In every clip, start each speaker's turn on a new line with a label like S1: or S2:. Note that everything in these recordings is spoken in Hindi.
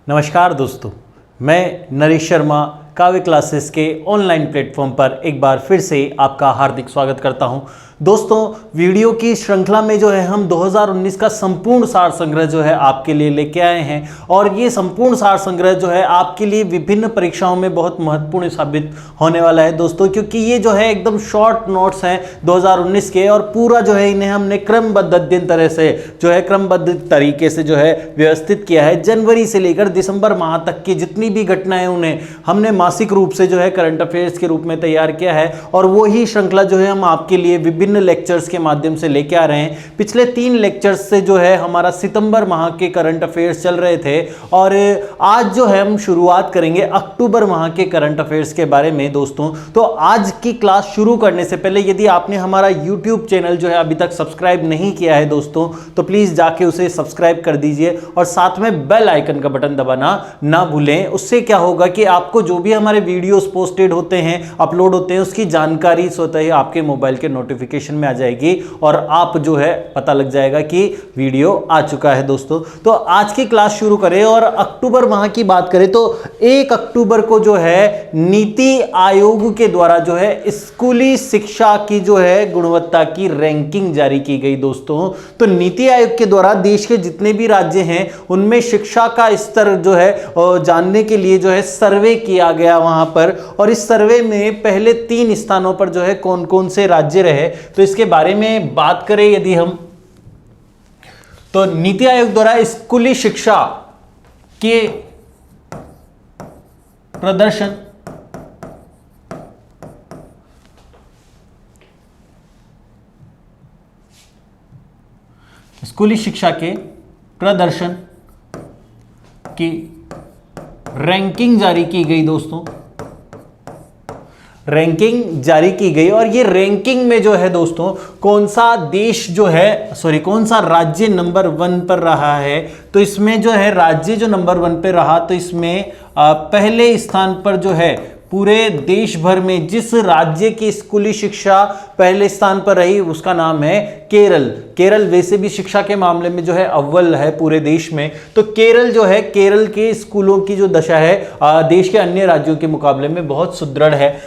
S1: नमस्कार दोस्तों, मैं नरेश शर्मा काव्य क्लासेस के ऑनलाइन प्लेटफॉर्म पर एक बार फिर से आपका हार्दिक स्वागत करता हूं। दोस्तों, वीडियो की श्रृंखला में जो है हम 2019 का संपूर्ण सार संग्रह जो है आपके लिए लेके आए हैं और ये संपूर्ण सार संग्रह जो है आपके लिए विभिन्न परीक्षाओं में बहुत महत्वपूर्ण साबित होने वाला है दोस्तों, क्योंकि ये जो है एकदम शॉर्ट नोट्स हैं 2019 के और पूरा जो है इन्हें हमने क्रमबद्ध अध्ययन तरह से जो है क्रमबद्ध तरीके से जो है व्यवस्थित किया है। जनवरी से लेकर दिसंबर माह तक की जितनी भी घटनाएं उन्हें हमने मासिक रूप से जो है करंट अफेयर्स के रूप में तैयार किया है और वो ही श्रृंखला जो है हम आपके लिए विभिन्न लेक्चर्स के माध्यम से लेके आ रहे हैं। पिछले 3 लेक्चर्स से जो है हमारा सितंबर माह के करंट अफेयर्स चल रहे थे और आज जो है हम शुरुआत करेंगे अक्टूबर माह के करंट अफेयर्स के बारे में दोस्तों। तो आज की क्लास शुरू करने से पहले यदि आपने हमारा यूट्यूब चैनल जो है अभी तक सब्सक्राइब नहीं किया है दोस्तों, तो प्लीज जाके उसे सब्सक्राइब कर दीजिए और साथ में बेल आइकन का बटन दबाना ना भूलें। उससे क्या होगा कि आपको जो भी हमारे वीडियोस पोस्टेड होते हैं, अपलोड होते हैं, उसकी जानकारी स्वतः ही आपके मोबाइल के नोटिफिकेशन में आ जाएगी और आप जो है पता लग जाएगा कि वीडियो आ चुका है दोस्तों। तो आज की क्लास शुरू करें और अक्टूबर माह की बात करें तो 1 अक्टूबर को जो है नीति आयोग के द्वारा जो है स्कूली शिक्षा की जो है गुणवत्ता की रैंकिंग जारी की गई दोस्तों। तो नीति आयोग के द्वारा देश के जितने भी राज्य हैं उनमें शिक्षा का स्तर जो है जानने के लिए जो है सर्वे किया गया वहां पर, और इस सर्वे में पहले 3 स्थानों पर जो है कौन कौन से राज्य रहे तो इसके बारे में बात करें यदि हम, तो नीति आयोग द्वारा स्कूली शिक्षा के प्रदर्शन की रैंकिंग जारी की गई दोस्तों। रैंकिंग जारी की गई और ये रैंकिंग में जो है दोस्तों कौन सा देश जो है कौन सा राज्य नंबर 1 पर रहा है, तो इसमें जो है राज्य जो नंबर 1 पे रहा तो इसमें पहले स्थान पर जो है पूरे देश भर में जिस राज्य की स्कूली शिक्षा पहले स्थान पर रही उसका नाम है केरल। केरल वैसे भी शिक्षा के मामले में जो है अव्वल है पूरे देश में, तो केरल जो है, केरल के स्कूलों की जो दशा है देश के अन्य राज्यों के मुकाबले में बहुत सुदृढ़ है।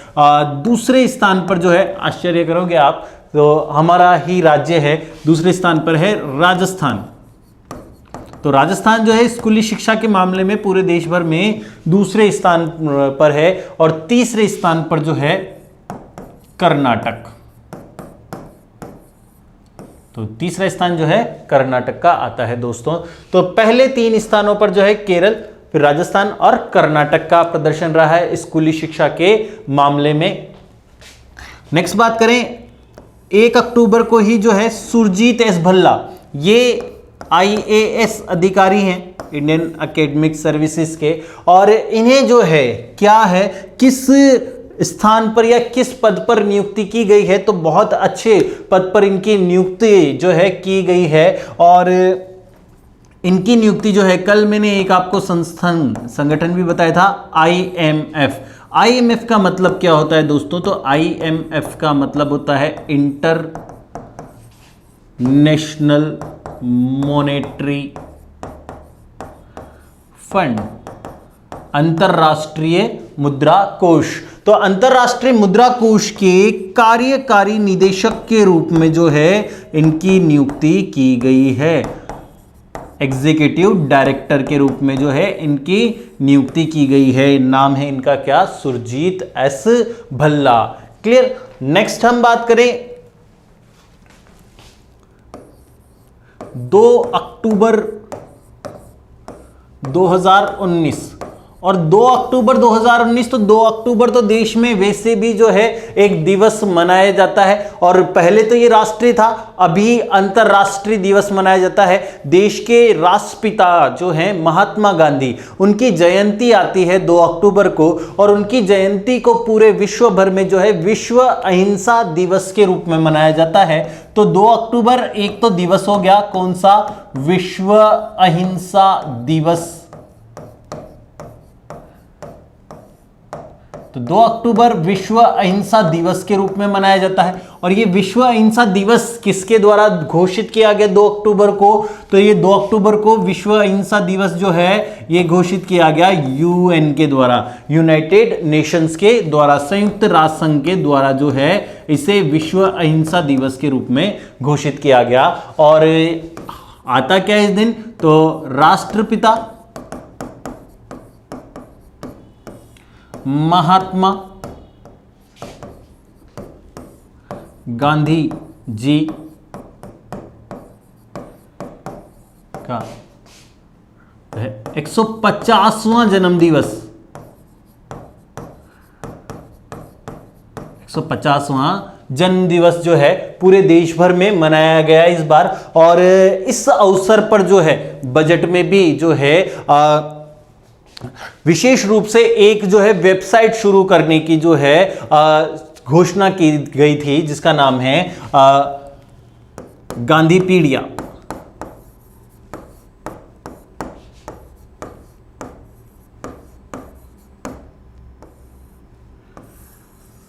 S1: दूसरे स्थान पर जो है, आश्चर्य करोगे आप, तो हमारा ही राज्य है, दूसरे स्थान पर है राजस्थान। तो राजस्थान जो है स्कूली शिक्षा के मामले में पूरे देश भर में दूसरे स्थान पर है और तीसरे स्थान पर जो है कर्नाटक। तो तीसरा स्थान जो है कर्नाटक का आता है दोस्तों। तो पहले 3 स्थानों पर जो है केरल, फिर राजस्थान और कर्नाटक का प्रदर्शन रहा है स्कूली शिक्षा के मामले में। नेक्स्ट बात करें, 1 अक्टूबर को ही जो है सुरजीत एस भल्ला, ये IAS अधिकारी हैं इंडियन एकेडमिक सर्विसेज के, और इन्हें जो है क्या है किस स्थान पर या किस पद पर नियुक्ति की गई है, तो बहुत अच्छे पद पर इनकी नियुक्ति जो है की गई है। और इनकी नियुक्ति जो है, कल मैंने एक आपको संगठन भी बताया था IMF। IMF का मतलब क्या होता है दोस्तों, तो IMF का मतलब होता है इंटरनेशनल मॉनेटरी फंड, अंतरराष्ट्रीय मुद्रा कोष। तो अंतरराष्ट्रीय मुद्रा कोष के कार्यकारी निदेशक के रूप में जो है इनकी नियुक्ति की गई है। एग्जीक्यूटिव डायरेक्टर के रूप में जो है इनकी नियुक्ति की गई है। नाम है इनका क्या, Surjit S Bhalla. Clear. Next हम बात करें 2 अक्टूबर 2019 और 2 अक्टूबर 2019, तो 2 अक्टूबर तो देश में वैसे भी जो है एक दिवस मनाया जाता है और पहले तो ये राष्ट्रीय था, अभी अंतरराष्ट्रीय दिवस मनाया जाता है। देश के राष्ट्रपिता जो हैं महात्मा गांधी, उनकी जयंती आती है 2 अक्टूबर को और उनकी जयंती को पूरे विश्व भर में जो है विश्व अहिंसा दिवस के रूप में मनाया जाता है। तो 2 अक्टूबर एक तो दिवस हो गया, कौन सा, विश्व अहिंसा दिवस। तो तो 2 अक्टूबर विश्व अहिंसा दिवस के रूप में मनाया जाता है। और ये विश्व अहिंसा दिवस किसके द्वारा घोषित किया गया 2 अक्टूबर को? तो ये 2 अक्टूबर को विश्व अहिंसा दिवस जो है ये घोषित किया गया यूएन के द्वारा, यूनाइटेड नेशंस के द्वारा, संयुक्त राष्ट्र संघ के द्वारा जो है इसे विश्व अहिंसा दिवस के रूप में घोषित किया गया। और आता क्या इस दिन? तो राष्ट्रपिता महात्मा गांधी जी का 150वां जन्म दिवस, 150वां जन्म दिवस जो है पूरे देश भर में मनाया गया इस बार। और इस अवसर पर जो है बजट में भी जो है विशेष रूप से एक जो है वेबसाइट शुरू करने की जो है घोषणा की गई थी, जिसका नाम है गांधीपीडिया।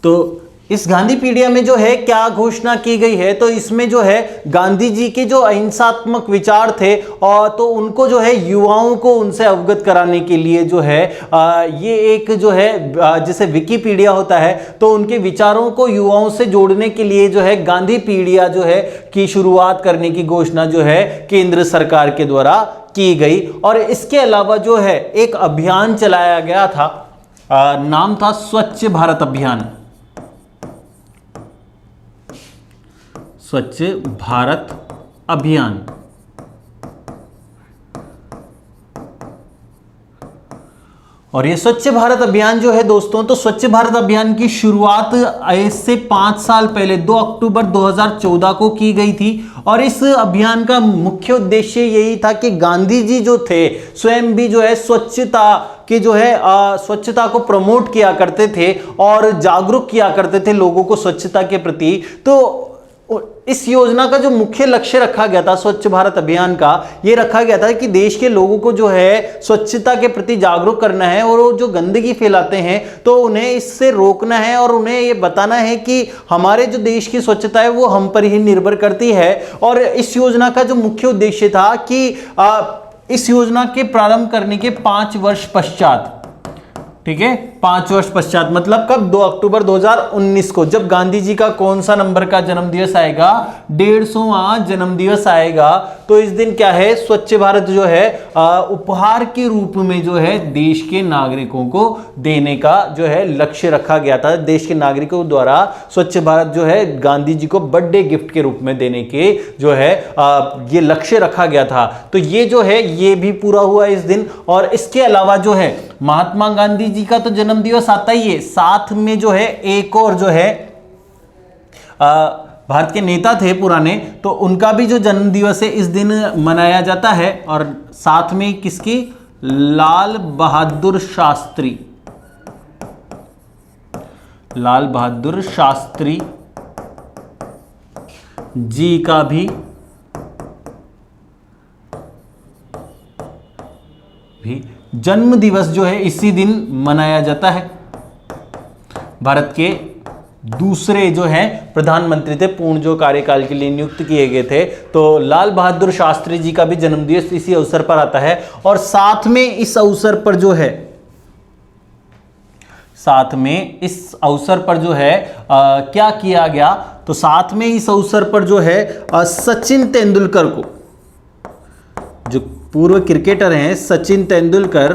S1: तो इस गांधीपीडिया में जो है क्या घोषणा की गई है? तो इसमें जो है गांधी जी के जो अहिंसात्मक विचार थे और तो उनको जो है युवाओं को उनसे अवगत कराने के लिए जो है ये एक जो है जैसे विकिपीडिया होता है तो उनके विचारों को युवाओं से जोड़ने के लिए जो है गांधीपीडिया जो है की शुरुआत करने की घोषणा जो है केंद्र सरकार के द्वारा की गई। और इसके अलावा जो है एक अभियान चलाया गया था, नाम था स्वच्छ भारत अभियान। स्वच्छ भारत अभियान। और ये स्वच्छ भारत अभियान जो है दोस्तों, तो स्वच्छ भारत अभियान की शुरुआत इससे 5 साल पहले 2 अक्टूबर 2014 को की गई थी। और इस अभियान का मुख्य उद्देश्य यही था कि गांधी जी जो थे स्वयं भी जो है स्वच्छता कि जो है स्वच्छता को प्रमोट किया करते थे और जागरूक किया करते थे लोगों को स्वच्छता के प्रति। तो इस योजना का जो मुख्य लक्ष्य रखा गया था स्वच्छ भारत अभियान का, ये रखा गया था कि देश के लोगों को जो है स्वच्छता के प्रति जागरूक करना है और वो जो गंदगी फैलाते हैं तो उन्हें इससे रोकना है और उन्हें ये बताना है कि हमारे जो देश की स्वच्छता है वो हम पर ही निर्भर करती है। और इस योजना का जो मुख्य उद्देश्य था कि इस योजना के प्रारंभ करने के 5 वर्ष पश्चात, ठीक है, 5 वर्ष पश्चात मतलब कब? 2 अक्टूबर 2019 को, जब गांधी जी का कौन सा नंबर का जन्म दिवस आएगा? 150वां जन्म दिवस आएगा। तो इस दिन क्या है, स्वच्छ भारत जो है उपहार के रूप में जो है देश के नागरिकों को देने का जो है लक्ष्य रखा गया था। देश के नागरिकों द्वारा स्वच्छ भारत जो है गांधी जी को बर्थडे गिफ्ट के रूप में देने के जो है ये लक्ष्य रखा गया था। तो ये जो है ये भी पूरा हुआ इस दिन। और इसके अलावा जो है महात्मा गांधी जी का तो जन्म दिवस आता ही है, साथ में जो है एक और जो है भारत के नेता थे पुराने, तो उनका भी जो जन्म दिवस है इस दिन मनाया जाता है। और साथ में किसकी? लाल बहादुर शास्त्री, लाल बहादुर शास्त्री जी का भी जन्म दिवस जो है इसी दिन मनाया जाता है। भारत के दूसरे जो है प्रधानमंत्री थे, पूर्ण जो कार्यकाल के लिए नियुक्त किए गए थे, तो लाल बहादुर शास्त्री जी का भी जन्म दिवस इसी अवसर पर आता है। और साथ में इस अवसर पर जो है, साथ में इस अवसर पर जो है क्या किया गया, तो साथ में इस अवसर पर जो है सचिन तेंदुलकर को, जो पूर्व क्रिकेटर हैं सचिन तेंदुलकर,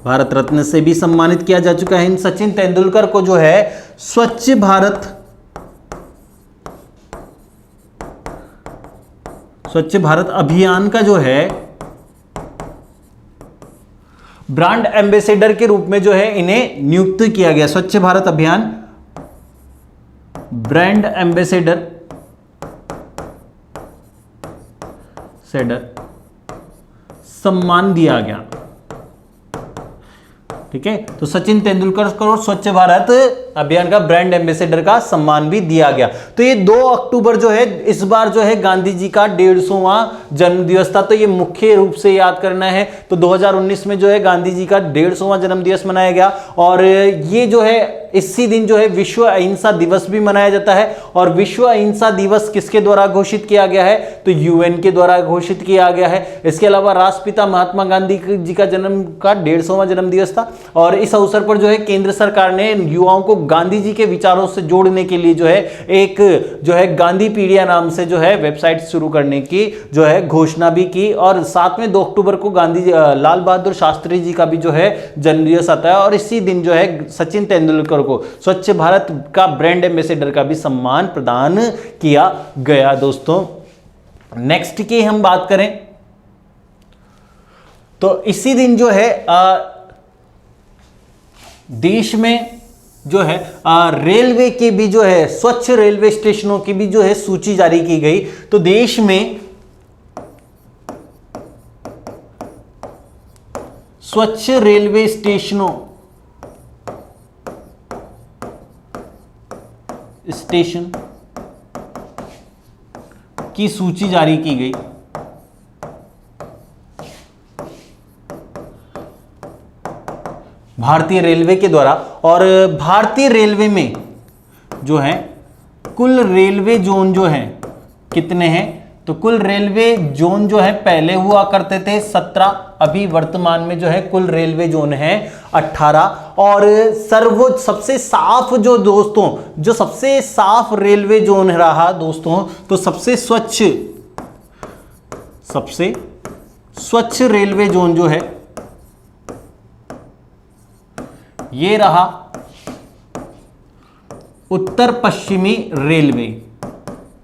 S1: भारत रत्न से भी सम्मानित किया जा चुका है। इन सचिन तेंदुलकर को जो है स्वच्छ भारत अभियान का जो है ब्रांड एम्बेसडर के रूप में जो है इन्हें नियुक्त किया गया। स्वच्छ भारत अभियान ब्रांड एम्बेसडर सम्मान दिया गया। ठीक है, तो सचिन तेंदुलकर को स्वच्छ भारत अभियान का ब्रांड एम्बेसडर का सम्मान भी दिया गया। तो ये 2 अक्टूबर जो है इस बार जो है गांधी जी का 150वां जन्म दिवस था, तो ये मुख्य रूप से याद करना है। तो 2019 में जो है गांधी जी का 150वां जन्म दिवस मनाया गया, और ये जो है इसी दिन जो है विश्व अहिंसा दिवस भी मनाया जाता है। और विश्व अहिंसा दिवस किसके द्वारा घोषित किया गया है, तो यूएन के द्वारा घोषित किया गया है। इसके अलावा राष्ट्रपिता महात्मा गांधी जी का जन्म का 150वां जन्म दिवस था, और इस अवसर पर जो है केंद्र सरकार ने युवाओं को गांधी जी के विचारों से जोड़ने के लिए जो है एक जो है गांधी पीडिया नाम से जो है वेबसाइट शुरू करने की जो है घोषणा भी की। और साथ में 2 अक्टूबर को गांधी लाल बहादुर शास्त्री जी का भी जो है जन्म दिवस आता है, और इसी दिन जो है सचिन तेंदुलकर को स्वच्छ भारत का ब्रांड एम्बेसडर का भी सम्मान प्रदान किया गया। दोस्तों नेक्स्ट की हम बात करें तो इसी दिन जो है देश में जो है रेलवे के भी जो है स्वच्छ रेलवे स्टेशनों की भी जो है सूची जारी की गई। तो देश में स्वच्छ रेलवे स्टेशन की सूची जारी की गई। भारतीय रेलवे के द्वारा, और भारतीय रेलवे में जो है कुल रेलवे जोन जो है कितने हैं, तो कुल रेलवे जोन जो है पहले हुआ करते थे 17, अभी वर्तमान में जो है कुल रेलवे जोन है 18। और सर्वोच्च सबसे साफ जो दोस्तों जो सबसे साफ रेलवे जोन रहा दोस्तों, तो सबसे स्वच्छ रेलवे जोन जो है ये रहा उत्तर पश्चिमी रेलवे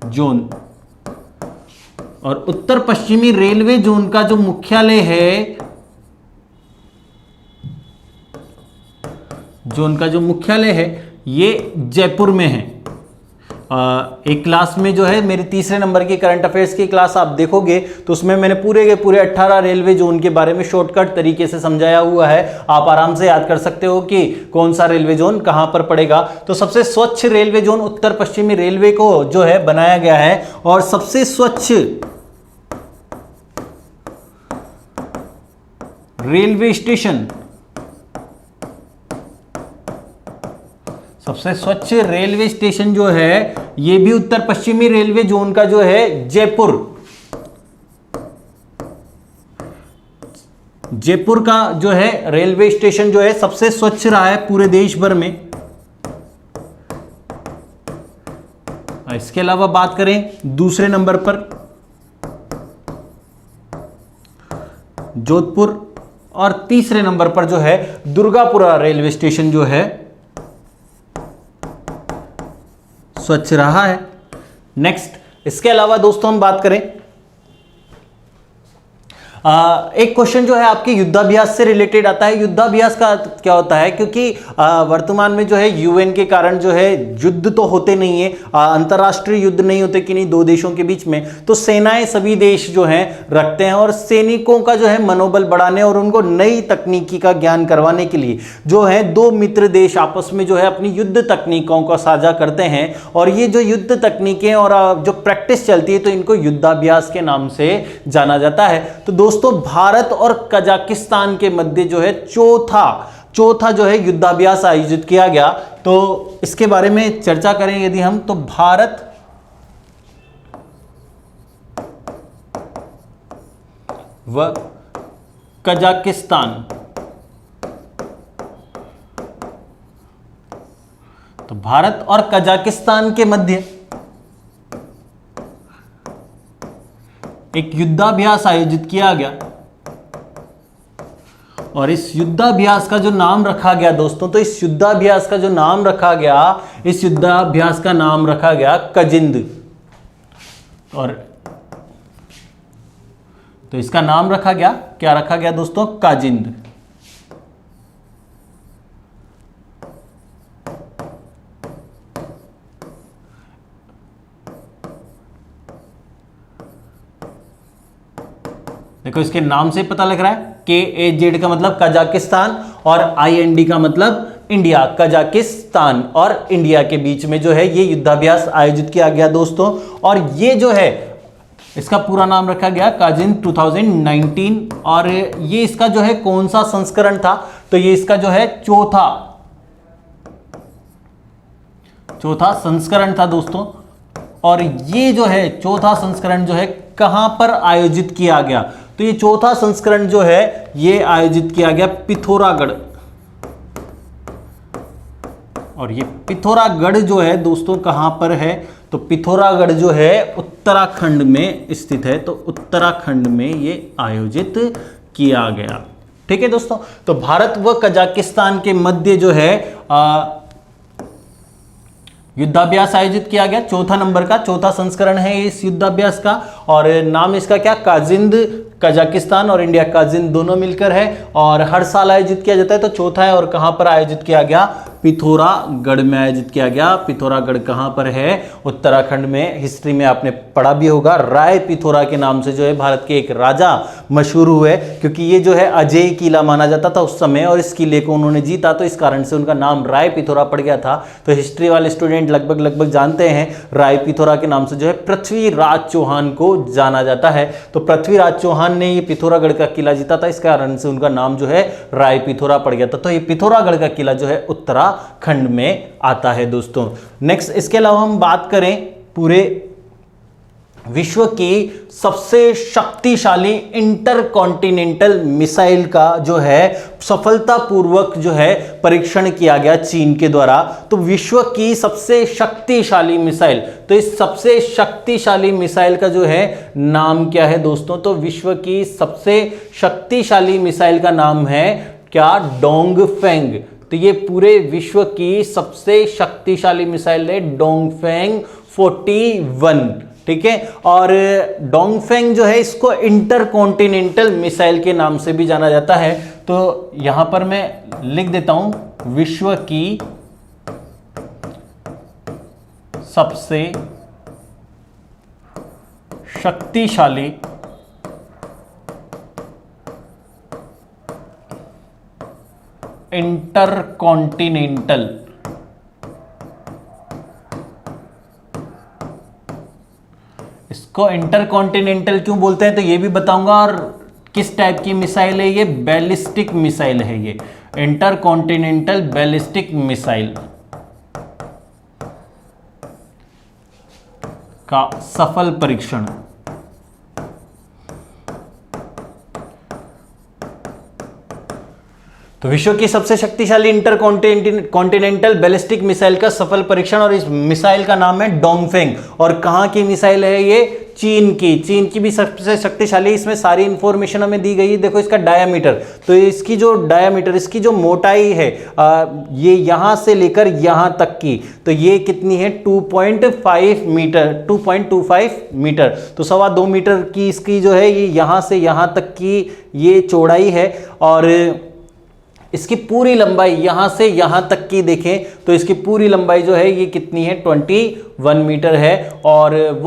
S1: जोन। और उत्तर पश्चिमी रेलवे जोन का जो मुख्यालय है, ये जयपुर में है। एक क्लास में जो है मेरे तीसरे नंबर की करंट अफेयर्स की क्लास आप देखोगे तो उसमें मैंने पूरे के पूरे 18 रेलवे जोन के बारे में शॉर्टकट तरीके से समझाया हुआ है। आप आराम से याद कर सकते हो कि कौन सा रेलवे जोन कहां पर पड़ेगा। तो सबसे स्वच्छ रेलवे जोन उत्तर पश्चिमी रेलवे को जो है बनाया गया है, और सबसे स्वच्छ रेलवे स्टेशन, सबसे स्वच्छ रेलवे स्टेशन जो है ये भी उत्तर पश्चिमी रेलवे जोन का जो है जयपुर का जो है रेलवे स्टेशन जो है सबसे स्वच्छ रहा है पूरे देश भर में। इसके अलावा बात करें दूसरे नंबर पर जोधपुर, और तीसरे नंबर पर जो है दुर्गापुरा रेलवे स्टेशन जो है स्वच्छ रहा है। नेक्स्ट इसके अलावा दोस्तों हम बात करें एक क्वेश्चन जो है आपके युद्धाभ्यास से रिलेटेड आता है। युद्धाभ्यास का क्या होता है, क्योंकि वर्तमान में जो है यूएन के कारण जो है युद्ध तो होते नहीं है, अंतरराष्ट्रीय युद्ध नहीं होते कि नहीं दो देशों के बीच में, तो सेनाएं सभी देश जो हैं रखते हैं, और सैनिकों का जो है मनोबल बढ़ाने और उनको नई तकनीकी का ज्ञान करवाने के लिए जो है 2 मित्र देश आपस में जो है अपनी युद्ध तकनीकों को साझा करते हैं। और ये जो युद्ध तकनीकें और जो प्रैक्टिस चलती है तो इनको युद्धाभ्यास के नाम से जाना जाता है। तो दोस्तों भारत और कजाकिस्तान के मध्य जो है चौथा जो है युद्धाभ्यास आयोजित किया गया। तो इसके बारे में चर्चा करें यदि हम, तो भारत व कजाकिस्तान, तो भारत और कजाकिस्तान के मध्य एक युद्धाभ्यास आयोजित किया गया, और इस युद्धाभ्यास का जो नाम रखा गया दोस्तों, तो इस युद्धाभ्यास का जो नाम रखा गया, इस युद्धाभ्यास का नाम रखा गया कजिंद। और तो इसका नाम रखा गया, क्या रखा गया दोस्तों, काजिंद। देखो इसके नाम से पता लग रहा है, KAZ का मतलब कजाकिस्तान और IND का मतलब इंडिया, कजाकिस्तान और इंडिया के बीच में जो है ये युद्धाभ्यास आयोजित किया गया दोस्तों। और ये जो है इसका पूरा नाम रखा गया काजिंद 2019। और ये इसका जो है कौन सा संस्करण था, तो ये इसका जो है चौथा संस्करण था दोस्तों। और ये जो है चौथा संस्करण जो है कहां पर आयोजित किया गया, तो ये चौथा संस्करण जो है ये आयोजित किया गया पिथौरागढ़। और ये पिथौरागढ़ जो है दोस्तों कहां पर है, तो पिथौरागढ़ जो है उत्तराखंड में स्थित है, तो उत्तराखंड में ये आयोजित किया गया। ठीक है दोस्तों, तो भारत व कजाकिस्तान के मध्य जो है युद्धाभ्यास आयोजित किया गया। चौथा नंबर का चौथा संस्करण है इस युद्धाभ्यास का। और नाम इसका क्या, काजिंद, कजाकिस्तान और इंडिया काजिंद दोनों मिलकर है। और हर साल आयोजित किया जाता है, तो चौथा है। और कहां पर आयोजित किया गया, पिथौरागढ़ में आयोजित किया गया। पिथौरागढ़ कहां पर है, उत्तराखंड में। हिस्ट्री में आपने पढ़ा भी होगा, राय पिथौरा के नाम से जो है भारत के एक राजा मशहूर हुए, क्योंकि ये जो है अजेय किला माना जाता था उस समय, और इस किले को उन्होंने जीता, तो इस कारण से उनका नाम राय पिथौरा पड़ गया था। तो हिस्ट्री वाले स्टूडेंट लगभग जानते हैं, राय पिथौरा के नाम से जो है पृथ्वीराज चौहान को जाना जाता है। तो पृथ्वीराज चौहान ने ये पिथौरागढ़ का किला जीता था, इस कारण से उनका नाम जो है राय पिथौरा पड़ गया था। तो ये पिथौरागढ़ का किला जो है उत्तराखंड में आता है दोस्तों। नेक्स्ट, इसके अलावा हम बात करें पूरे विश्व की सबसे शक्तिशाली इंटरकॉन्टिनेंटल मिसाइल का जो है सफलतापूर्वक जो है परीक्षण किया गया चीन के द्वारा। तो विश्व की सबसे शक्तिशाली मिसाइल, तो इस सबसे शक्तिशाली मिसाइल का जो है नाम क्या है दोस्तों, तो विश्व की सबसे शक्तिशाली मिसाइल का नाम है क्या, डोंगफेंग। तो ये पूरे विश्व की सबसे शक्तिशाली मिसाइल है डोंगफेंग 41। ठीक है, और डोंगफेंग जो है इसको इंटरकॉन्टिनेंटल मिसाइल के नाम से भी जाना जाता है। तो यहां पर मैं लिख देता हूं, विश्व की सबसे शक्तिशाली इंटरकॉन्टिनेंटल इसको इंटरकॉन्टिनेंटल क्यों बोलते हैं तो ये भी बताऊंगा। और किस टाइप की मिसाइल है ये, बैलिस्टिक मिसाइल है ये, इंटरकॉन्टिनेंटल बैलिस्टिक मिसाइल का सफल परीक्षण। तो विश्व की सबसे शक्तिशाली इंटरकॉन्टिनेंटल बैलिस्टिक मिसाइल का सफल परीक्षण, और इस मिसाइल का नाम है डोंगफेंग। और कहां की मिसाइल है ये, चीन की भी सबसे शक्तिशाली। इसमें सारी इंफॉर्मेशन हमें दी गई है। देखो इसका डायामीटर, तो इसकी जो डायामीटर, इसकी जो मोटाई है ये यहां से लेकर यहां तक की, तो ये कितनी है 2.5 मीटर, 2.25 मीटर। तो 2.25 मीटर की इसकी जो है ये यहां से यहां तक की ये चौड़ाई है। और इसकी पूरी लंबाई यहां से यहां तक की देखें तो इसकी पूरी लंबाई जो है ये कितनी है, 21 मीटर है। और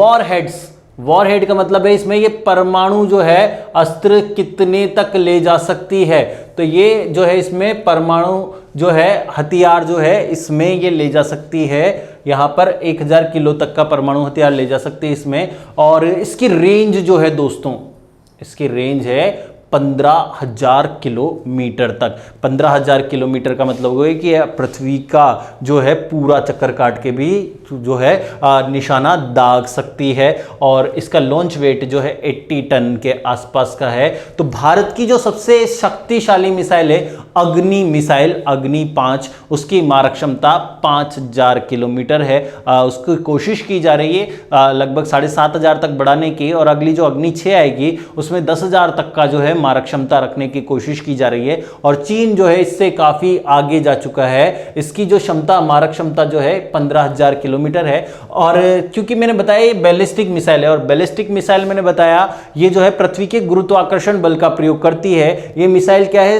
S1: वॉरहेड का मतलब है इसमें ये परमाणु जो है अस्त्र कितने तक ले जा सकती है, तो ये जो है इसमें परमाणु जो है हथियार जो है इसमें ये ले जा सकती है, यहाँ पर 1000 किलो तक का परमाणु हथियार ले जा सकती है इसमें। और इसकी रेंज जो है दोस्तों, इसकी रेंज है 15,000 किलोमीटर तक। 15,000 किलोमीटर का मतलब हुआ कि पृथ्वी का जो है पूरा चक्कर काट के भी जो है निशाना दाग सकती है। और इसका लॉन्च वेट जो है 80 टन के आसपास का है। तो भारत की जो सबसे शक्तिशाली मिसाइल है अग्नि मिसाइल, अग्नि 5, उसकी मारक क्षमता 5000 किलोमीटर है। उसकी कोशिश की जा रही है लगभग 7,500 तक बढ़ाने की, और अगली जो अग्नि 6 आएगी उसमें 10,000 तक का जो है मारक क्षमता रखने की कोशिश की जा रही है। और चीन जो है इससे काफी आगे जा चुका है। इसकी जो क्षमता, मारक क्षमता जो है 15,000 किलोमीटर है। और क्योंकि मैंने बताया ये बैलिस्टिक मिसाइल है, और बैलिस्टिक मिसाइल मैंने बताया ये जो है पृथ्वी के गुरुत्वाकर्षण बल का प्रयोग करती है। ये मिसाइल क्या है,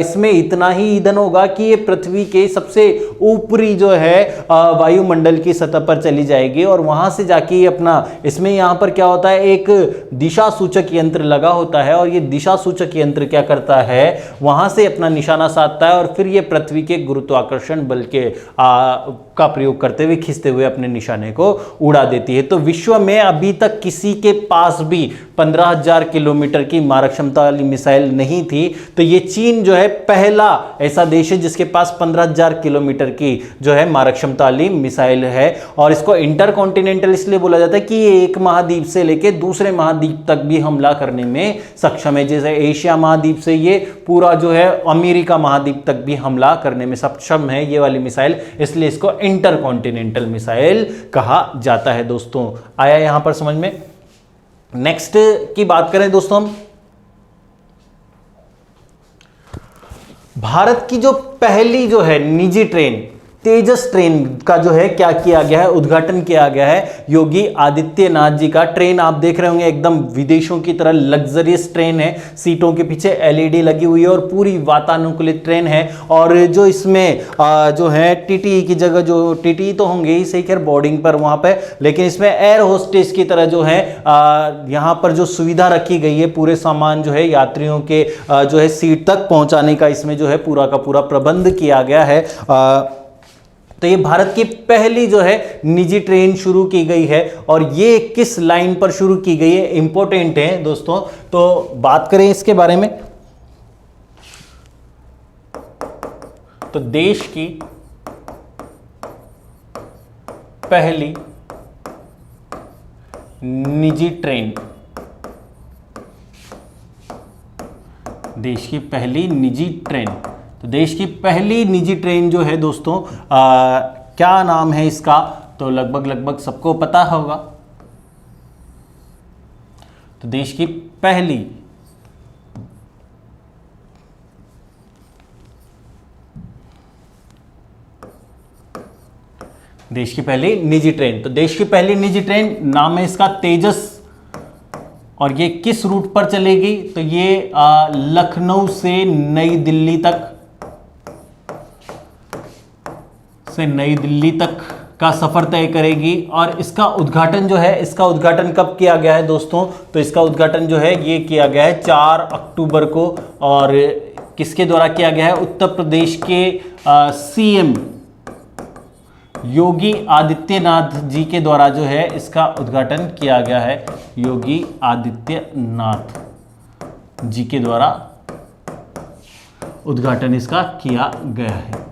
S1: इसमें इतना ही ईंधन होगा कि ये पृथ्वी के सबसे ऊपरी जो है वायुमंडल की सतह पर चली जाएगी और वहां से जाके अपना, इसमें यहां पर क्या होता है, एक दिशा सूचक यंत्र लगा होता है और ये दिशा सूचक यंत्र क्या करता है, वहां से अपना निशाना साधता है और फिर ये पृथ्वी के गुरुत्वाकर्षण बल के का प्रयोग करते हुए खींचते हुए अपने निशाने को उड़ा देती है। तो विश्व में अभी तक किसी के पास भी 15,000 किलोमीटर की मारक क्षमता वाली मिसाइल नहीं थी। तो ये चीन जो है पहला ऐसा देश है जिसके पास 15,000 किलोमीटर की जो है मारक क्षमता वाली मिसाइल है। और इसको इंटरकॉन्टिनेंटल इसलिए बोला जाता है कि ये एक महाद्वीप से लेकर दूसरे महाद्वीप तक भी हमला करने में सक्षम है। जैसे एशिया महाद्वीप से ये पूरा जो है अमेरिका महाद्वीप तक भी हमला करने में सक्षम है ये वाली मिसाइल, इसलिए इसको इंटरकॉन्टिनेंटल मिसाइल कहा जाता है। दोस्तों आया यहां पर समझ में। नेक्स्ट की बात करें दोस्तों, हम भारत की जो पहली जो है निजी ट्रेन तेजस ट्रेन का जो है क्या किया गया है, उद्घाटन किया गया है योगी आदित्यनाथ जी का। ट्रेन आप देख रहे होंगे एकदम विदेशों की तरह लग्जरियस ट्रेन है, सीटों के पीछे एलईडी लगी हुई है और पूरी वातानुकूलित ट्रेन है। और जो इसमें जो है टीटी की जगह, जो टीटी तो होंगे ही सही खैर बोर्डिंग पर वहां पे, लेकिन इसमें एयर होस्टेस की तरह जो है यहां पर जो सुविधा रखी गई है, पूरे सामान जो है यात्रियों के जो है सीट तक पहुंचाने का इसमें जो है पूरा का पूरा प्रबंध किया गया है। तो ये भारत की पहली जो है निजी ट्रेन शुरू की गई है और ये किस लाइन पर शुरू की गई है, इंपॉर्टेंट है दोस्तों। तो बात करें इसके बारे में, तो देश की पहली निजी ट्रेन, देश की पहली निजी ट्रेन, तो देश की पहली निजी ट्रेन जो है दोस्तों क्या नाम है इसका, तो लगभग सबको पता होगा। तो देश की पहली निजी ट्रेन, तो देश की पहली निजी ट्रेन नाम है इसका तेजस। और ये किस रूट पर चलेगी, तो ये लखनऊ से नई दिल्ली तक, नई दिल्ली तक का सफर तय करेगी। और इसका उद्घाटन जो है, इसका उद्घाटन कब किया गया है दोस्तों, तो इसका उद्घाटन जो है ये किया गया है 4 अक्टूबर को। और किसके द्वारा किया गया है, उत्तर प्रदेश के सीएम योगी आदित्यनाथ जी के द्वारा जो है इसका उद्घाटन किया गया है। योगी आदित्यनाथ जी के द्वारा उद्घाटन इसका किया गया है।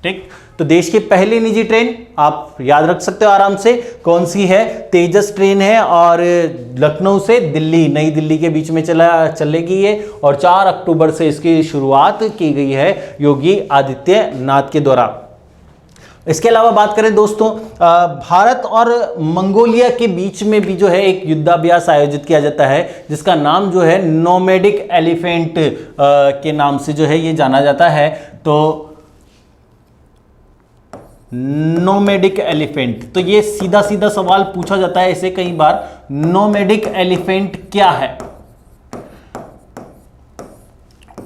S1: ठीक, तो देश की पहली निजी ट्रेन आप याद रख सकते हो आराम से, कौन सी है, तेजस ट्रेन है और लखनऊ से दिल्ली, नई दिल्ली के बीच में चलेगी ये। और 4 अक्टूबर से इसकी शुरुआत की गई है योगी आदित्यनाथ के द्वारा। इसके अलावा बात करें दोस्तों, भारत और मंगोलिया के बीच में भी जो है एक युद्धाभ्यास आयोजित किया जाता है जिसका नाम जो है नोमैडिक एलिफेंट के नाम से जो है ये जाना जाता है। तो नोमैडिक एलिफेंट, तो ये सीधा सीधा सवाल पूछा जाता है ऐसे कई बार, नोमैडिक एलिफेंट क्या है।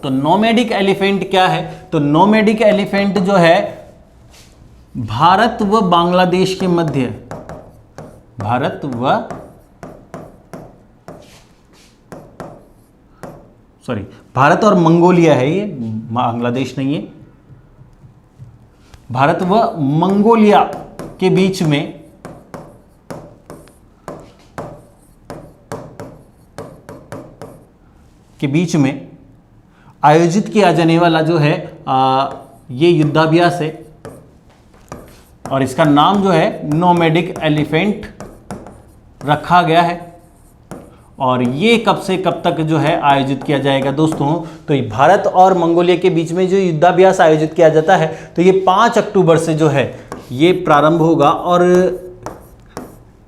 S1: तो नोमैडिक एलिफेंट क्या है, तो नोमैडिक एलिफेंट जो है भारत व बांग्लादेश के मध्य, भारत और मंगोलिया है, ये बांग्लादेश नहीं है, भारत व मंगोलिया के बीच में आयोजित किया जाने वाला जो है ये युद्धाभ्यास है और इसका नाम जो है नोमैडिक एलिफेंट रखा गया है। और ये कब से कब तक जो है आयोजित किया जाएगा दोस्तों, तो ये भारत और मंगोलिया के बीच में जो युद्धाभ्यास आयोजित किया जाता है तो ये 5 अक्टूबर से जो है ये प्रारंभ होगा। और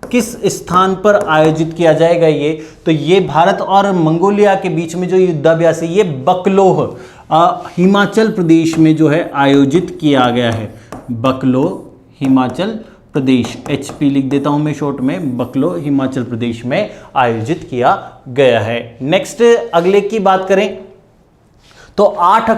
S1: किस स्थान पर आयोजित किया जाएगा ये, तो ये भारत और मंगोलिया के बीच में जो युद्धाभ्यास है ये बकलोह हिमाचल प्रदेश में जो है आयोजित किया गया है। बकलोह हिमाचल प्रदेश, HP लिख देता हूं मैं शॉर्ट में, बकलोह हिमाचल प्रदेश में आयोजित किया गया है। नेक्स्ट अगले की बात करें तो 8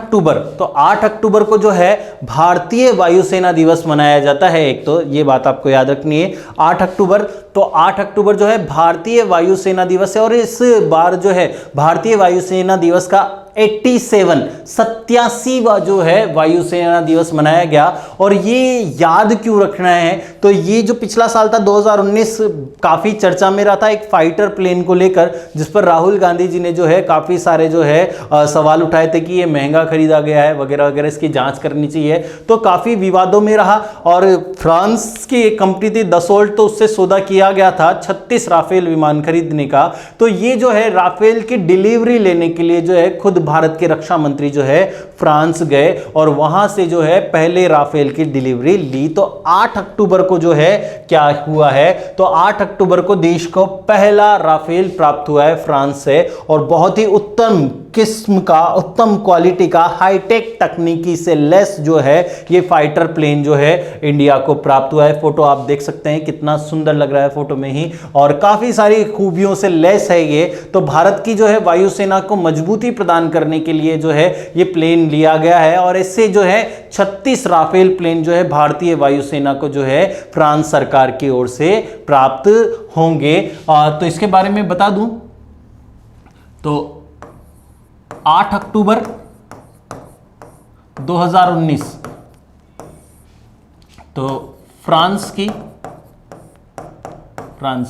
S1: अक्टूबर को जो है भारतीय वायुसेना दिवस मनाया जाता है। एक तो ये बात आपको याद रखनी है, 8 अक्टूबर, तो 8 अक्टूबर जो है भारतीय वायुसेना दिवस है। और इस बार जो है भारतीय वायुसेना दिवस का 87वां जो है वायुसेना दिवस मनाया गया। और ये याद क्यों रखना है, तो ये जो पिछला साल था 2019 काफी चर्चा में रहा था एक फाइटर प्लेन को लेकर, जिस पर राहुल गांधी जी ने जो है काफी सारे जो है सवाल उठाए थे कि ये महंगा खरीदा गया है वगैरह वगैरह, इसकी जांच करनी चाहिए, तो काफी विवादों में रहा। और फ्रांस की एक कंपनी थी दसोल्ट, तो उससे सौदा किया गया था 36 राफेल विमान खरीदने का। तो ये जो है राफेल की डिलीवरी लेने के लिए जो है खुद भारत के रक्षा मंत्री जो है फ्रांस गए और वहां से जो है पहले राफेल की डिलीवरी ली। तो 8 अक्टूबर को जो है क्या हुआ है, तो 8 अक्टूबर को देश को पहला राफेल प्राप्त हुआ है फ्रांस से। और बहुत ही उत्तम किस्म का, उत्तम क्वालिटी का, हाईटेक तकनीकी से लेस जो है ये फाइटर प्लेन जो है इंडिया को प्राप्त हुआ है। फोटो आप देख सकते हैं कितना सुंदर लग रहा है फोटो में ही, और काफी सारी खूबियों से लेस है ये। तो भारत की जो है वायुसेना को मजबूती प्रदान करने के लिए जो है ये प्लेन लिया गया है। और इससे जो है 36 राफेल प्लेन जो है भारतीय वायुसेना को जो है फ्रांस सरकार की ओर से प्राप्त होंगे। तो इसके बारे में बता दूं तो 8 अक्टूबर 2019 तो फ्रांस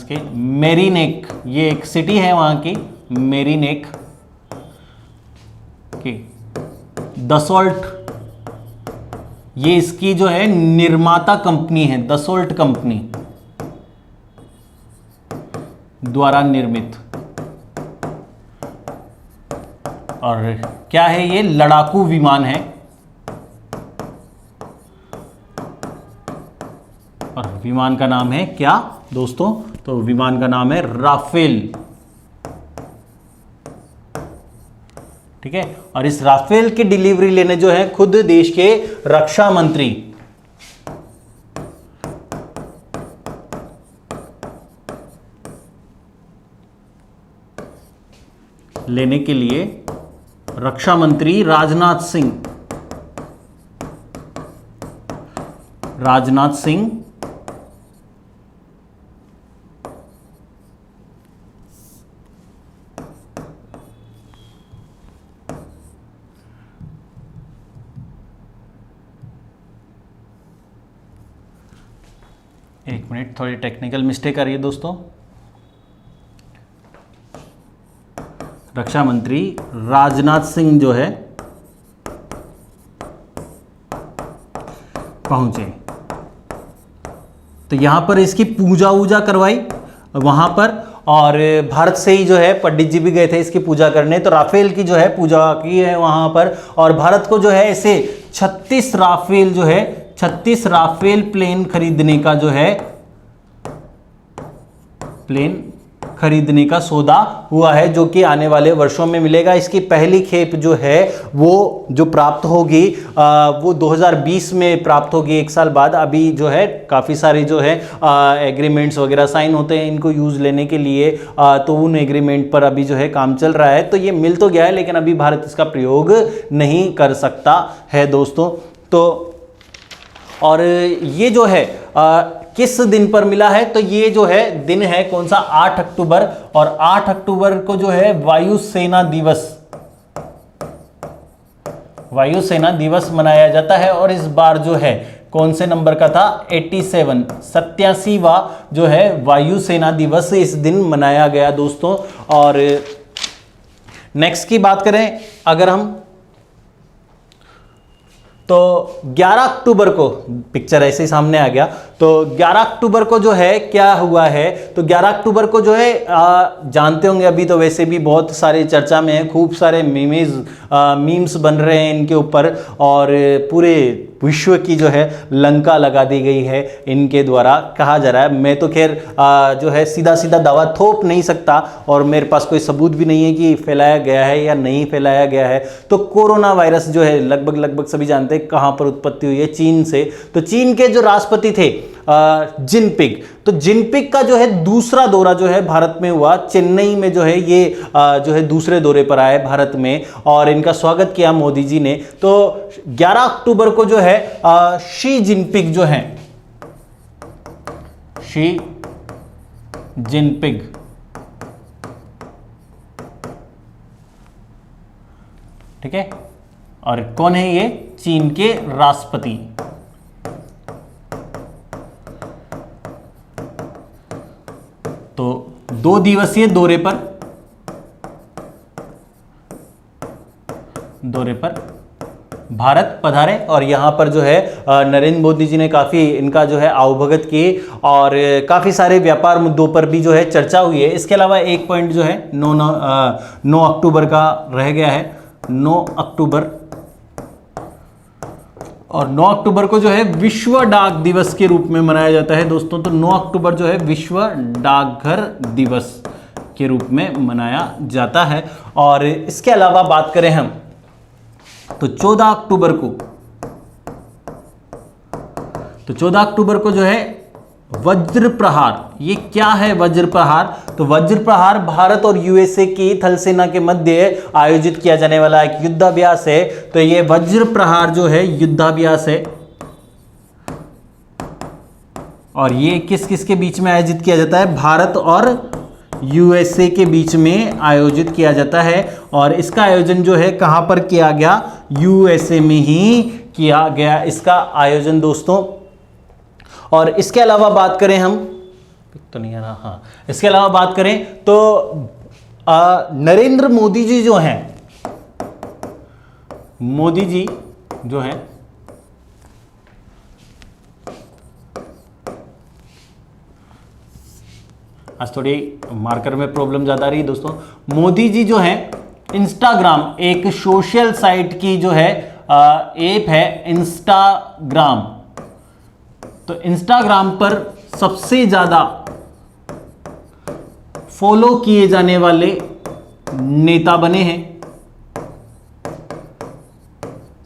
S1: के मेरीनेक, ये एक सिटी है वहां की, मेरीनेक की दसोल्ट, ये इसकी जो है निर्माता कंपनी है, दसोल्ट कंपनी द्वारा निर्मित। और क्या है, ये लड़ाकू विमान है। और विमान का नाम है क्या दोस्तों, तो विमान का नाम है राफेल। ठीक है, और इस राफेल की डिलीवरी लेने जो है खुद देश के रक्षा मंत्री लेने के लिए रक्षा मंत्री राजनाथ सिंह एक मिनट, थोड़ी टेक्निकल मिस्टेक आ रही है दोस्तों। रक्षा मंत्री राजनाथ सिंह जो है पहुंचे, तो यहां पर इसकी पूजा वूजा करवाई वहां पर, और भारत से ही जो है पंडित जी भी गए थे इसकी पूजा करने। तो राफेल की जो है पूजा की है वहां पर, और भारत को जो है ऐसे 36 राफेल प्लेन खरीदने का जो है प्लेन खरीदने का सौदा हुआ है, जो कि आने वाले वर्षों में मिलेगा। इसकी पहली खेप जो है वो जो प्राप्त होगी वो 2020 में प्राप्त होगी, 1 साल बाद। अभी जो है काफ़ी सारे जो है एग्रीमेंट्स वगैरह साइन होते हैं इनको यूज़ लेने के लिए, तो उन एग्रीमेंट पर अभी जो है काम चल रहा है। तो ये मिल तो गया है, लेकिन अभी भारत इसका प्रयोग नहीं कर सकता है दोस्तों। तो और ये जो है किस दिन पर मिला है, तो ये जो है दिन है कौन सा, 8 अक्टूबर। और 8 अक्टूबर को जो है वायुसेना दिवस मनाया जाता है। और इस बार जो है कौन से नंबर का था, 87वां जो है वायुसेना दिवस इस दिन मनाया गया दोस्तों। और नेक्स्ट की बात करें अगर हम, तो 11 अक्टूबर को, पिक्चर ऐसे ही सामने आ गया, तो 11 अक्टूबर को जो है क्या हुआ है, तो 11 अक्टूबर को जो है जानते होंगे, अभी तो वैसे भी बहुत सारे चर्चा में है, खूब सारे मीम्स बन रहे हैं इनके ऊपर, और पूरे विश्व की जो है लंका लगा दी गई है इनके द्वारा, कहा जा रहा है। मैं तो खैर जो है सीधा सीधा दावा थोप नहीं सकता, और मेरे पास कोई सबूत भी नहीं है कि फैलाया गया है या नहीं फैलाया गया है। तो कोरोना वायरस जो है लगभग सभी जानते हैं कहाँ पर उत्पत्ति हुई है, चीन से। तो चीन के जो राष्ट्रपति थे जिनपिंग। तो जिनपिंग का जो है दूसरा दौरा जो है भारत में हुआ, चेन्नई में जो है ये जो है दूसरे दौरे पर आए भारत में, और इनका स्वागत किया मोदी जी ने। तो 11 अक्टूबर को जो है शी जिनपिंग जो है, शी जिनपिंग, ठीक है, और कौन है ये? चीन के राष्ट्रपति। तो 2 दिवसीय दौरे पर भारत पधारे, और यहां पर जो है नरेंद्र मोदी जी ने काफी इनका जो है आवभगत किए, और काफी सारे व्यापार मुद्दों पर भी जो है चर्चा हुई है। इसके अलावा एक पॉइंट जो है 9 अक्टूबर का रह गया है, 9 अक्टूबर, और 9 अक्टूबर को जो है विश्व डाक दिवस के रूप में मनाया जाता है दोस्तों। तो 9 अक्टूबर जो है विश्व डाकघर दिवस के रूप में मनाया जाता है। और इसके अलावा बात करें हम तो 14 अक्टूबर को जो है वज्र प्रहार। ये क्या है वज्र प्रहार? तो वज्र प्रहार भारत और यूएसए की थल सेना के मध्य आयोजित किया जाने वाला एक युद्धाभ्यास है। तो ये वज्र प्रहार जो है युद्धाभ्यास है, और ये किस किस के बीच में आयोजित किया जाता है? भारत और यूएसए के बीच में आयोजित किया जाता है। और इसका आयोजन जो है कहां पर किया गया? यूएसए में ही किया गया इसका आयोजन दोस्तों। और इसके अलावा बात करें हम तो नहीं है ना, हाँ, इसके अलावा बात करें तो नरेंद्र मोदी जी जो हैं, मोदी जी जो हैं आज थोड़ी मार्कर में प्रॉब्लम ज्यादा आ रही है दोस्तों। मोदी जी जो हैं इंस्टाग्राम, एक सोशल साइट की जो है ऐप है इंस्टाग्राम। तो इंस्टाग्राम पर सबसे ज्यादा फॉलो किए जाने वाले नेता बने हैं,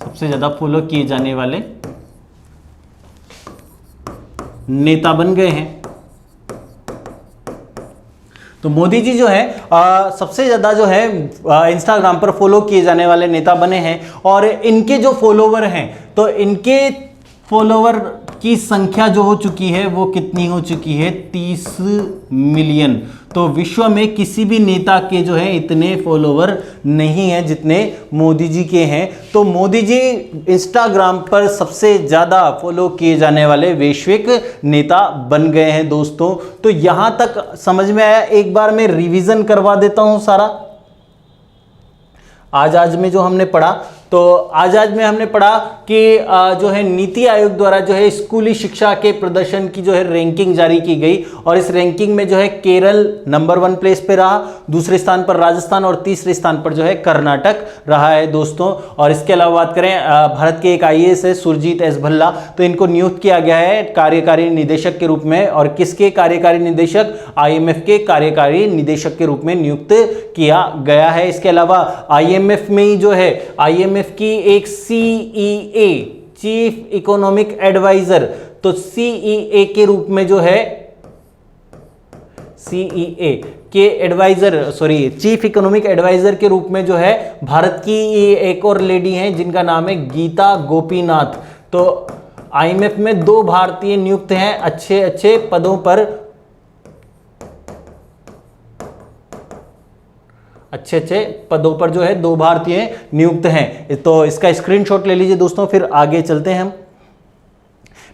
S1: सबसे ज्यादा फॉलो किए जाने वाले नेता बन गए हैं। तो मोदी जी जो है सबसे ज्यादा जो है इंस्टाग्राम पर फॉलो किए जाने वाले नेता बने हैं। और इनके जो फॉलोवर हैं, तो इनके फॉलोवर की संख्या जो हो चुकी है वो कितनी हो चुकी है? 30 मिलियन। तो विश्व में किसी भी नेता के जो है इतने फॉलोवर नहीं है जितने मोदी जी के हैं। तो मोदी जी इंस्टाग्राम पर सबसे ज़्यादा फॉलो किए जाने वाले वैश्विक नेता बन गए हैं दोस्तों। तो यहां तक समझ में आया? एक बार मैं रिवीजन करवा देता हूं सारा। आज में जो हमने पढ़ा, तो आज में हमने पढ़ा कि जो है नीति आयोग द्वारा जो है स्कूली शिक्षा के प्रदर्शन की जो है रैंकिंग जारी की गई, और इस रैंकिंग में जो है केरल नंबर 1 प्लेस पे रहा, दूसरे स्थान पर राजस्थान और तीसरे स्थान पर जो है कर्नाटक रहा है दोस्तों। और इसके अलावा बात करें भारत के एक आईएएस है सुरजीत एस भल्ला, तो इनको नियुक्त किया गया है कार्यकारी निदेशक के रूप में। और किसके कार्यकारी निदेशक? आईएमएफ के कार्यकारी निदेशक के रूप में नियुक्त किया गया है। इसके अलावा आईएमएफ में ही जो है आईएमएफ की एक सीईए, चीफ इकोनॉमिक एडवाइजर, तो सीईए के रूप में जो है सीईए के adviser, sorry, chief economic adviser के रूप में जो है भारत की एक और लेडी हैं जिनका नाम है गीता गोपीनाथ। तो आईएमएफ में 2 भारतीय नियुक्त हैं अच्छे अच्छे पदों पर, अच्छे अच्छे पदों पर जो है 2 भारतीय नियुक्त हैं। तो इसका स्क्रीनशॉट ले लीजिए दोस्तों, फिर आगे चलते हैं हम।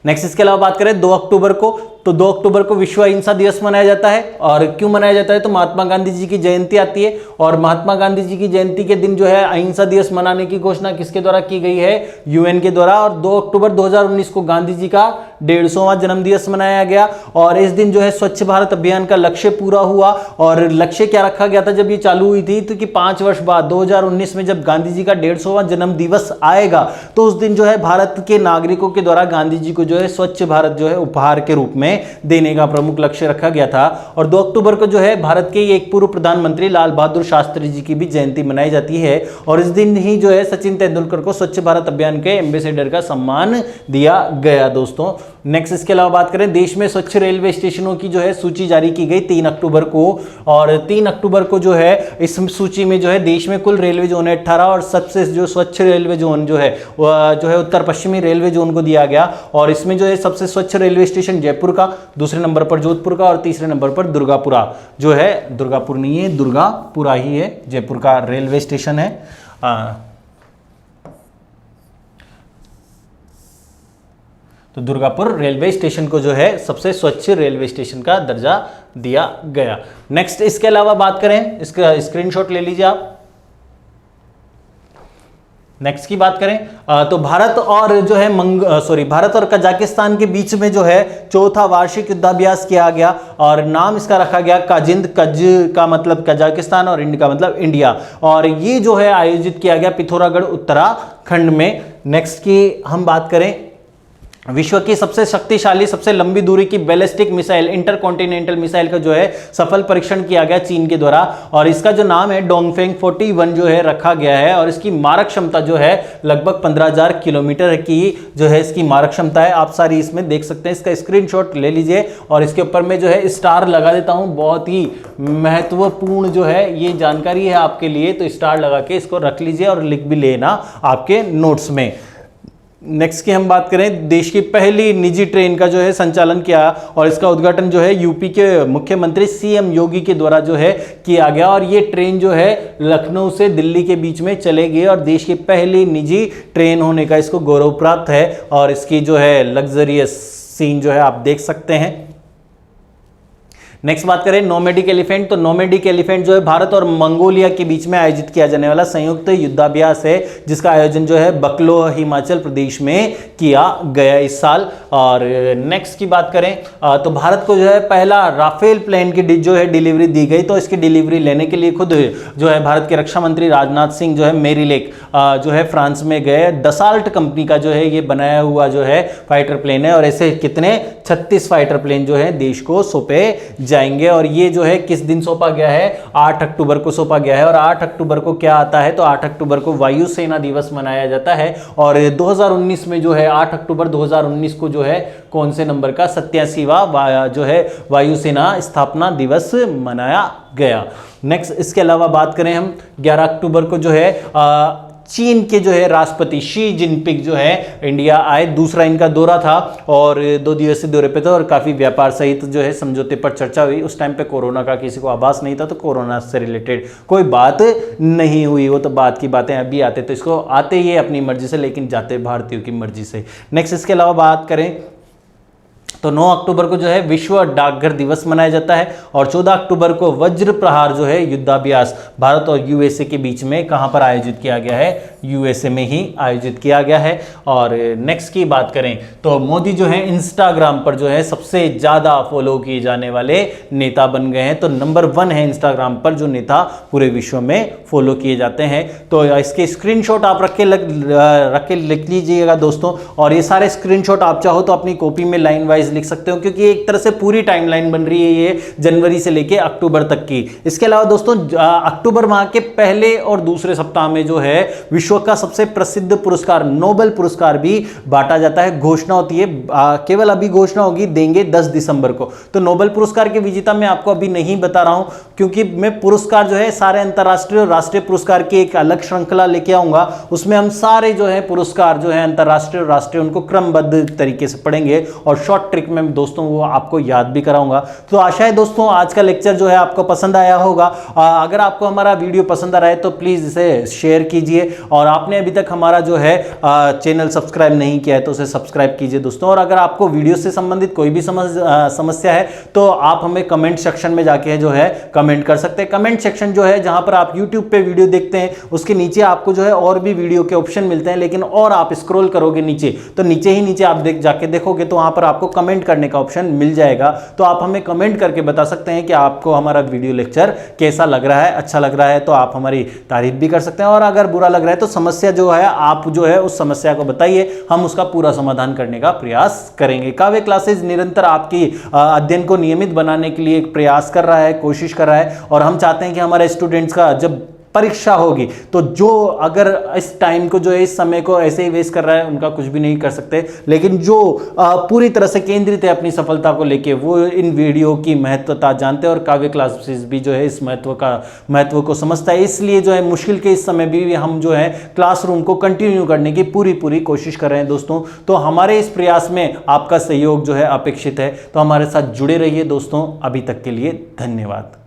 S1: नेक्स्ट इसके अलावा बात करें 2 अक्टूबर को, तो 2 अक्टूबर को विश्व अहिंसा दिवस मनाया जाता है। और क्यों मनाया जाता है? तो महात्मा गांधी जी की जयंती आती है, और महात्मा गांधी जी की जयंती के दिन जो है अहिंसा दिवस मनाने की घोषणा किसके द्वारा की गई है? यूएन के द्वारा। और 2 अक्टूबर 2019 को गांधी जी का 150वां जन्मदिवस मनाया गया, और इस दिन जो है स्वच्छ भारत अभियान का लक्ष्य पूरा हुआ। और लक्ष्य क्या रखा गया था जब ये चालू हुई थी? तो कि 5 वर्ष बाद 2019 में जब गांधी जी का 150वां जन्म दिवस आएगा, तो उस दिन जो है भारत के नागरिकों के द्वारा गांधी जी को जो है स्वच्छ भारत जो है उपहार के रूप में देने का प्रमुख लक्ष्य रखा गया था। और 2 अक्टूबर को जो है भारत के एक पूर्व प्रधानमंत्री लाल बहादुर शास्त्री जी की भी जयंती मनाई जाती है। और इस दिन ही जो है सचिन तेंदुलकर को स्वच्छ भारत अभियान के एम्बेसडर का सम्मान दिया गया दोस्तों। नेक्स्ट इसके अलावा बात करें, देश में स्वच्छ रेलवे स्टेशनों की जो है सूची जारी की गई 3 अक्टूबर को, और 3 अक्टूबर को जो है इस सूची में जो है देश में कुल रेलवे जोन है 18, और सबसे जो स्वच्छ रेलवे जोन जो है वह जो है उत्तर पश्चिमी रेलवे जोन को दिया गया। और इसमें जो है सबसे स्वच्छ रेलवे स्टेशन जयपुर का, दूसरे नंबर पर जोधपुर का, और तीसरे नंबर पर दुर्गापुरा जो है, दुर्गापुर नहीं है, दुर्गापुरा ही है, जयपुर का रेलवे स्टेशन है। तो दुर्गापुर रेलवे स्टेशन को जो है सबसे स्वच्छ रेलवे स्टेशन का दर्जा दिया गया। नेक्स्ट इसके अलावा बात करें, इसका स्क्रीनशॉट ले लीजिए आप। नेक्स्ट की बात करें तो भारत और जो है भारत और कजाकिस्तान के बीच में जो है चौथा वार्षिक युद्धाभ्यास किया गया, और नाम इसका रखा गया काजिंद। कज का मतलब कजाकिस्तान और इंड का मतलब इंडिया, और ये जो है आयोजित किया गया पिथौरागढ़ उत्तराखंड में। नेक्स्ट की हम बात करें, विश्व की सबसे शक्तिशाली सबसे लंबी दूरी की बैलिस्टिक मिसाइल इंटरकॉन्टिनेंटल मिसाइल का जो है सफल परीक्षण किया गया चीन के द्वारा, और इसका जो नाम है डोंगफेंग 41 जो है रखा गया है, और इसकी मारक क्षमता जो है लगभग 15,000 किलोमीटर की जो है इसकी मारक क्षमता है। आप सारी इसमें देख सकते हैं, इसका स्क्रीनशॉट ले लीजिए, और इसके ऊपर में जो है स्टार लगा देता हूं। बहुत ही महत्वपूर्ण जो है ये जानकारी है आपके लिए, तो स्टार लगा के इसको रख लीजिए और लिख भी लेना आपके नोट्स में। नेक्स्ट की हम बात करें, देश की पहली निजी ट्रेन का जो है संचालन किया, और इसका उद्घाटन जो है यूपी के मुख्यमंत्री सीएम योगी के द्वारा जो है किया गया, और ये ट्रेन जो है लखनऊ से दिल्ली के बीच में चलेगी, और देश की पहली निजी ट्रेन होने का इसको गौरव प्राप्त है, और इसकी जो है लग्जरियस सीन जो है आप देख सकते हैं। नेक्स्ट बात करें नोमैडिक एलिफेंट, तो नोमैडिक एलिफेंट जो है भारत और मंगोलिया के बीच में आयोजित किया जाने वाला संयुक्त युद्धाभ्यास है, जिसका आयोजन जो है बकलो हिमाचल प्रदेश में किया गया इस साल। और नेक्स्ट की बात करें तो भारत को जो है पहला राफेल प्लेन की जो है डिलीवरी दी गई, तो इसकी डिलीवरी लेने के लिए खुद जो है भारत के रक्षा मंत्री राजनाथ सिंह जो है मेरीलेक जो है फ्रांस में गए। दसाल्ट कंपनी का जो है ये बनाया हुआ जो है फाइटर प्लेन है, और ऐसे कितने 36 फाइटर प्लेन जो है देश को सौंपे जाएंगे। और ये जो है किस दिन सौंपा गया है, 8 अक्टूबर को सौंपा गया है। और 8 अक्टूबर को क्या आता है, तो 8 अक्टूबर को वायुसेना दिवस मनाया जाता है, और 2019 में जो है 8 अक्टूबर 2019 को जो है कौन से नंबर का 87वां जो है वायुसेना स्थापना दिवस मनाया गया। नेक्स्ट इसके अलावा बात करें हम 11 अक्टूबर को जो है चीन के जो है राष्ट्रपति शी जिनपिंग जो है इंडिया आए, दूसरा इनका दौरा था, और 2 दिवसीय दौरे पे था, और काफ़ी व्यापार सहित जो है समझौते पर चर्चा हुई। उस टाइम पे कोरोना का किसी को आभास नहीं था, तो कोरोना से रिलेटेड कोई बात नहीं हुई। वो तो बात की बातें अभी आते, तो इसको आते ही अपनी मर्जी से, लेकिन जाते भारतीयों की मर्जी से। नेक्स्ट इसके अलावा बात करें तो 9 अक्टूबर को जो है विश्व डाकघर दिवस मनाया जाता है, और 14 अक्टूबर को वज्र प्रहार जो है युद्धाभ्यास भारत और यूएसए के बीच में कहां पर आयोजित किया गया है, यूएसए में ही आयोजित किया गया है। और नेक्स्ट की बात करें तो मोदी जो है इंस्टाग्राम पर जो है सबसे ज्यादा फॉलो किए जाने वाले नेता बन गए हैं, तो नंबर 1 है इंस्टाग्राम पर जो नेता पूरे विश्व में फॉलो किए जाते हैं। तो इसके स्क्रीनशॉट आप रख के लिख लीजिएगा दोस्तों, और ये सारे स्क्रीनशॉट आप चाहो तो अपनी कॉपी में लाइन वाइज लिख सकते हो, क्योंकि एक तरह से पूरी टाइमलाइन बन रही है ये जनवरी से लेके अक्टूबर तक की। इसके अलावा दोस्तों अक्टूबर माह के पहले और दूसरे सप्ताह में जो है विश्व का सबसे प्रसिद्ध पुरस्कार नोबेल पुरस्कार भी बांटा जाता है। घोषणा होती है, केवल अभी घोषणा होगी, देंगे 10 दिसंबर को। तो नोबेल पुरस्कार के विजेता मैं आपको अभी नहीं बता रहा हूं, क्योंकि मैं पुरस्कार जो है सारे अंतरराष्ट्रीय और राष्ट्रीय पुरस्कार की एक अलग श्रृंखला लेके आऊंगा। उसमें हम सारे जो है पुरस्कार जो है अंतरराष्ट्रीय और राष्ट्रीय उनको क्रमबद्ध तरीके से पढ़ेंगे, और शॉर्ट ट्रिक में दोस्तों वो आपको याद भी कराऊंगा। तो आशा है दोस्तों आज का लेक्चर जो है आपको पसंद आया होगा। अगर आपको हमारा वीडियो पसंद आ रहा है तो प्लीज इसे शेयर कीजिए, और आपने अभी तक हमारा जो है चैनल सब्सक्राइब नहीं किया है तो उसे सब्सक्राइब कीजिए दोस्तों। और अगर आपको वीडियो से संबंधित कोई भी समस्या है तो आप हमें कमेंट सेक्शन में जाके जो है कमेंट कर सकते हैं। कमेंट सेक्शन जो है जहां पर आप यूट्यूब पे वीडियो देखते हैं उसके नीचे आपको जो है और भी वीडियो के ऑप्शन मिलते हैं, लेकिन और आप स्क्रॉल करोगे नीचे तो नीचे आप जाके देखोगे तो वहां पर आपको कमेंट करने का ऑप्शन मिल जाएगा। तो आप हमें कमेंट करके बता सकते हैं कि आपको हमारा वीडियो लेक्चर कैसा लग रहा है। अच्छा लग रहा है तो आप हमारी तारीफ भी कर सकते हैं, और अगर बुरा लग रहा है तो समस्या जो है आप जो है उस समस्या को बताइए, हम उसका पूरा समाधान करने का प्रयास करेंगे। काव्य क्लासेस निरंतर आपकी अध्ययन को नियमित बनाने के लिए प्रयास कर रहा है, कोशिश कर रहा है, और हम चाहते हैं कि हमारे स्टूडेंट्स का जब परीक्षा होगी। तो जो अगर इस टाइम को जो है, इस समय को ऐसे ही वेस्ट कर रहा है, उनका कुछ भी नहीं कर सकते। लेकिन जो पूरी तरह से केंद्रित है अपनी सफलता को लेके, वो इन वीडियो की महत्वता जानते हैं और काव्य क्लासेस भी जो है इस महत्व को समझता है। इसलिए जो है मुश्किल के इस समय भी हम जो है क्लासरूम को कंटिन्यू करने की पूरी कोशिश कर रहे हैं दोस्तों। तो हमारे इस प्रयास में आपका सहयोग जो है अपेक्षित है, तो हमारे साथ जुड़े रहिए दोस्तों। अभी तक के लिए धन्यवाद।